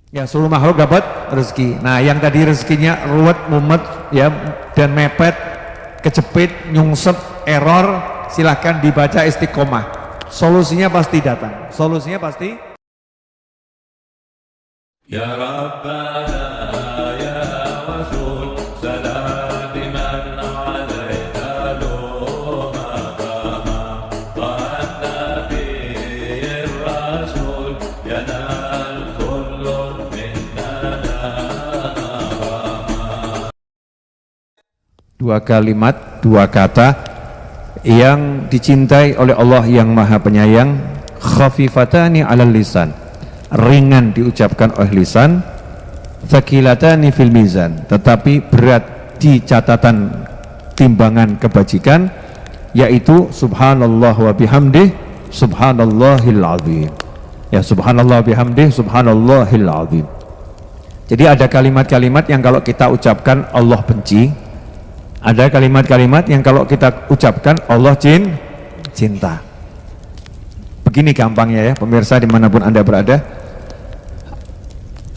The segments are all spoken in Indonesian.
Ya, seluruh makhluk dapat rezeki. Nah, yang tadi rezekinya ruwet, mumet, ya, dan mepet, kejepit, nyungsep, error, silahkan dibaca istiqomah. Solusinya pasti datang. Solusinya pasti. Ya Rabbana ya Rasul salati man alaika lumaqama wa nabiyyir rasul yanal kullu minna maqama. Dua kalimat, dua kata yang dicintai oleh Allah yang Maha Penyayang, khafifatani 'alal lisan, ringan diucapkan oleh lisan, thaqilatani fil mizan, tetapi berat di catatan timbangan kebajikan, yaitu subhanallah wa bihamdih subhanallahil azim. Ya, subhanallah bihamdih subhanallahil azim. Jadi ada kalimat-kalimat yang kalau kita ucapkan Allah benci, ada kalimat-kalimat yang kalau kita ucapkan Allah cinta. Begini gampangnya ya pemirsa dimanapun Anda berada,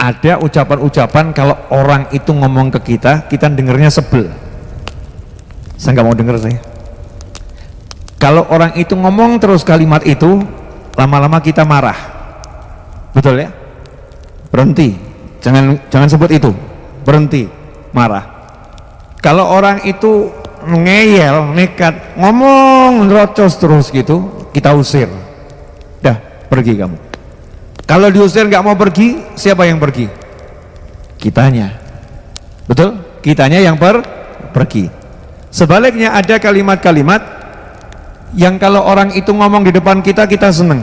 ada ucapan-ucapan kalau orang itu ngomong ke kita, kita dengernya sebel. Saya nggak mau denger saya. Kalau orang itu ngomong terus kalimat itu, lama-lama kita marah. Betul ya? Berhenti, jangan sebut itu, berhenti, marah. Kalau orang itu ngeyel, nekat, ngomong nerocos terus gitu, kita usir. Dah, pergi kamu. Kalau diusir nggak mau pergi, siapa yang pergi? Kitanya. Betul? Kitanya yang pergi. Sebaliknya ada kalimat-kalimat yang kalau orang itu ngomong di depan kita, kita seneng.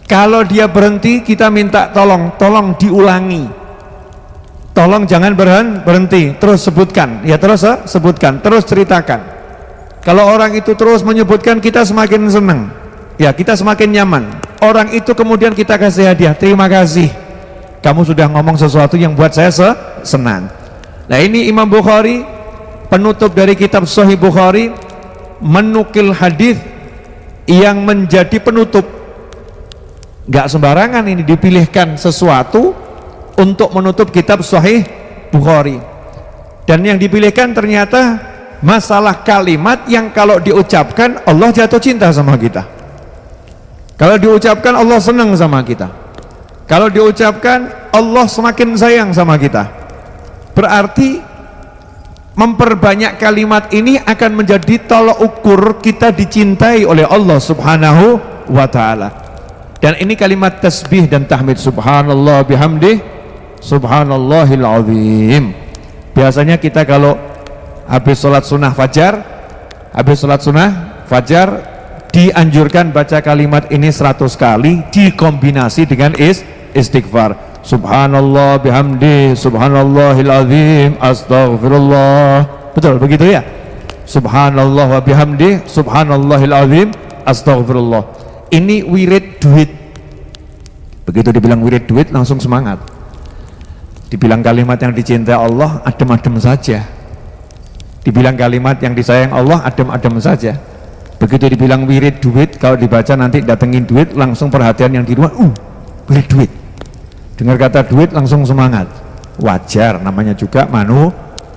Kalau dia berhenti, kita minta tolong diulangi. Tolong jangan berhenti, terus sebutkan, ya terus sebutkan, terus ceritakan. Kalau orang itu terus menyebutkan, kita semakin senang, ya kita semakin nyaman. Orang itu kemudian kita kasih hadiah, terima kasih, kamu sudah ngomong sesuatu yang buat saya senang. Nah ini Imam Bukhari, penutup dari kitab Sahih Bukhari, menukil hadis yang menjadi penutup. Gak sembarangan ini dipilihkan sesuatu untuk menutup kitab Sahih Bukhari, dan yang dipilihkan ternyata masalah kalimat yang kalau diucapkan Allah jatuh cinta sama kita, kalau diucapkan Allah senang sama kita, kalau diucapkan Allah semakin sayang sama kita. Berarti memperbanyak kalimat ini akan menjadi tolok ukur kita dicintai oleh Allah Subhanahu wa ta'ala. Dan ini kalimat tasbih dan tahmid, subhanallah bihamdih subhanallahil azim. Biasanya kita kalau habis sholat sunnah fajar dianjurkan baca kalimat ini 100 kali dikombinasi dengan istighfar, subhanallah bihamdi subhanallahil azim astaghfirullah. Betul begitu ya? Subhanallah wa bihamdi subhanallahil azim astaghfirullah. Ini wirid duit. Begitu dibilang wirid duit langsung semangat. Dibilang kalimat yang dicintai Allah, adem-adem saja. Dibilang kalimat yang disayang Allah, adem-adem saja. Begitu dibilang wirid duit, kalau dibaca nanti datengin duit, langsung perhatian yang di rumah, wirid duit. Dengar kata duit langsung semangat. Wajar, namanya juga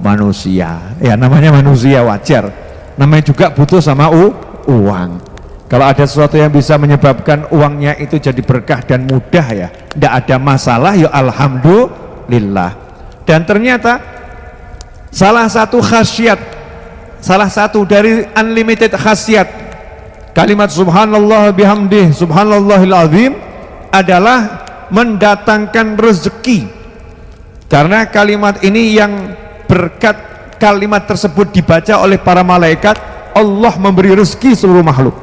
manusia. Ya namanya manusia, wajar. Namanya juga butuh sama uang. Kalau ada sesuatu yang bisa menyebabkan uangnya itu jadi berkah dan mudah, ya tidak ada masalah, ya alhamdulillah. Dan ternyata salah satu khasiat, salah satu dari unlimited khasiat kalimat subhanallah bihamdih subhanallahil azim adalah mendatangkan rezeki. Karena kalimat ini yang berkat kalimat tersebut dibaca oleh para malaikat, Allah memberi rezeki seluruh makhluk.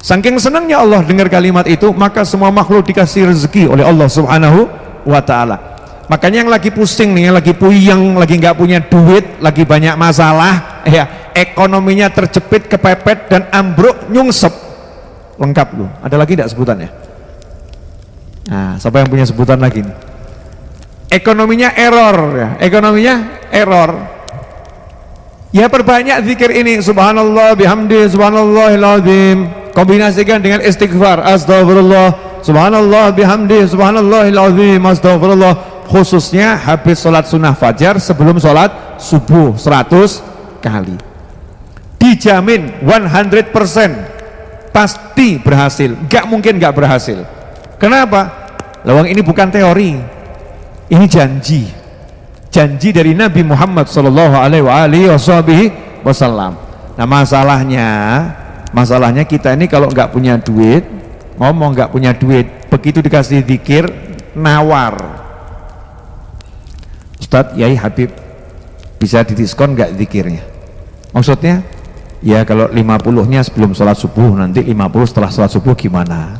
Saking senangnya Allah dengar kalimat itu, maka semua makhluk dikasih rezeki oleh Allah Subhanahu wa ta'ala. Makanya yang lagi pusing nih, yang lagi puyeng, lagi nggak punya duit, lagi banyak masalah, ya ekonominya terjepit, kepepet dan ambruk, nyungsep, lengkap loh. Ada lagi tidak sebutannya? Nah, siapa yang punya sebutan lagi nih? Ekonominya error, ya ekonominya error. Ya perbanyak zikir ini, subhanallah bihamdi subhanallahil azim, kombinasikan dengan istighfar, astagfirullah subhanallah bihamdi, subhanallahil azim, astagfirullah. Khususnya habis sholat sunnah fajar sebelum sholat subuh 100 kali. Dijamin 100% pasti berhasil, gak mungkin gak berhasil. Kenapa? Lawang ini bukan teori, ini janji dari Nabi Muhammad sallallahu alaihi wasallam. Nah masalahnya kita ini kalau nggak punya duit, ngomong nggak punya duit, begitu dikasih zikir nawar. Ustadz, Yai Habib, bisa didiskon nggak zikirnya? Maksudnya ya kalau 50-nya sebelum sholat subuh, nanti 50 setelah sholat subuh gimana?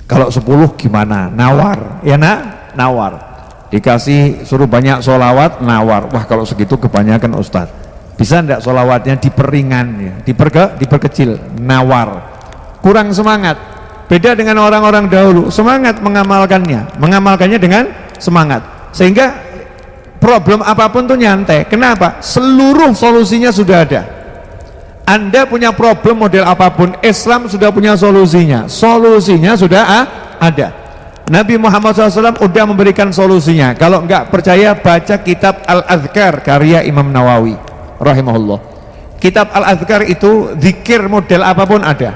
Kalau 10 gimana? Nawar, ya nak? Nawar. Dikasih suruh banyak sholawat, nawar. Wah kalau segitu kebanyakan Ustadz. Bisa enggak sholawatnya diperingan, ya? Diperkecil, nawar. Kurang semangat. Beda dengan orang-orang dahulu, semangat mengamalkannya dengan semangat. Sehingga problem apapun tuh nyantai. Kenapa? Seluruh solusinya sudah ada. Anda punya problem model apapun, Islam sudah punya solusinya sudah ada. Nabi Muhammad SAW sudah memberikan solusinya. Kalau enggak percaya, baca kitab Al-Adhkar karya Imam Nawawi rahimahullah. Kitab Al-Adhkar itu zikir model apapun ada,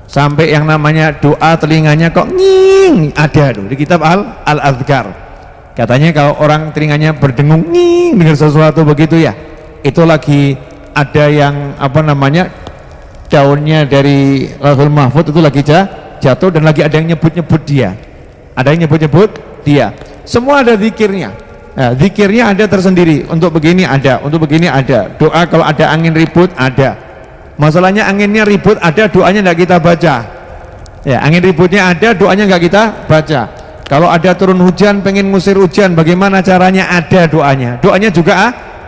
sampai yang namanya doa telinganya kok nging ada tuh di kitab Al-Adhkar. Katanya kalau orang telinganya berdengung nging dengar sesuatu begitu ya, itu lagi ada yang apa namanya daunnya dari Lauhul Mahfuz itu lagi jatuh dan lagi ada yang nyebut-nyebut dia. Ada yang nyebut-nyebut dia. Semua ada zikirnya. Nah, zikirnya ada tersendiri. Untuk begini ada, untuk begini ada. Doa kalau ada angin ribut ada. Masalahnya anginnya ribut ada, doanya tidak kita baca. Ya, angin ributnya ada, doanya nggak kita baca. Kalau ada turun hujan, pengen ngusir hujan, bagaimana caranya? Ada doanya. Doanya juga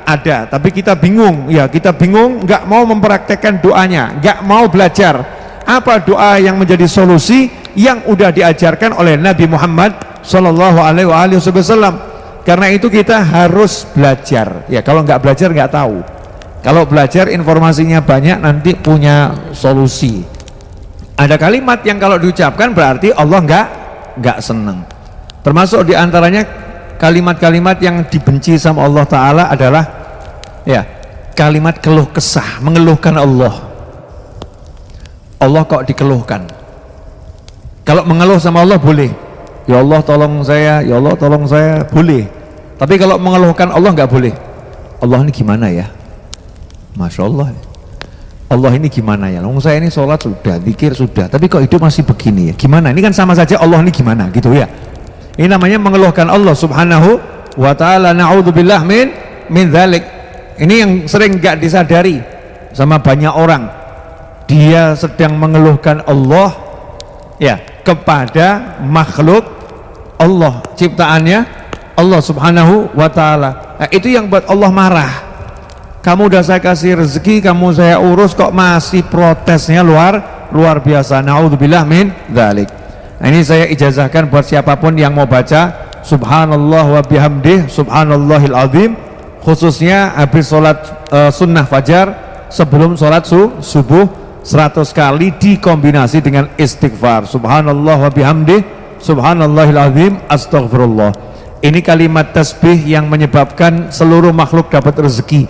ada. Tapi kita bingung. Ya, kita bingung, nggak mau mempraktekkan doanya, nggak mau belajar. Apa doa yang menjadi solusi yang udah diajarkan oleh Nabi Muhammad Sallallahu Alaihi Wasallam? Karena itu kita harus belajar. Ya, kalau nggak belajar nggak tahu. Kalau belajar informasinya banyak, nanti punya solusi. Ada kalimat yang kalau diucapkan berarti Allah nggak seneng. Termasuk diantaranya kalimat-kalimat yang dibenci sama Allah Ta'ala adalah ya kalimat keluh kesah, mengeluhkan Allah. Allah kok dikeluhkan? Kalau mengeluh sama Allah boleh, ya Allah tolong saya, ya Allah tolong saya, boleh. Tapi kalau mengeluhkan Allah nggak boleh. Allah ini gimana ya? Masya Allah, Allah ini gimana ya? Saya ini sholat sudah, zikir sudah, tapi kok hidup masih begini ya? Gimana? Ini kan sama saja Allah ini gimana gitu ya? Ini namanya mengeluhkan Allah Subhanahu wa Ta'ala. Na'udzubillah min dzalik. Ini yang sering nggak disadari sama banyak orang. Dia sedang mengeluhkan Allah ya kepada makhluk Allah, ciptaannya Allah Subhanahu wa Ta'ala. Nah, itu yang buat Allah marah. Kamu udah saya kasih rezeki, kamu saya urus, kok masih protesnya luar biasa. Na'udzubillah min dzalik. Nah, ini saya ijazahkan buat siapapun yang mau baca subhanallah wa bihamdih subhanallahil azim, khususnya habis sholat sunnah fajar sebelum sholat subuh 100 kali dikombinasi dengan istighfar subhanallah wa bihamdih subhanallahil azim astaghfirullah. Ini kalimat tasbih yang menyebabkan seluruh makhluk dapat rezeki.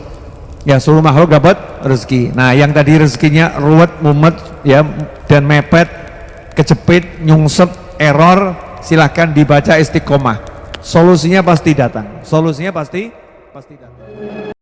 Ya, seluruh makhluk dapat rezeki. Nah, yang tadi rezekinya ruwet, mumet ya dan mepet, kejepit, nyungsep, error, silahkan dibaca istiqomah. Solusinya pasti datang. Solusinya pasti datang.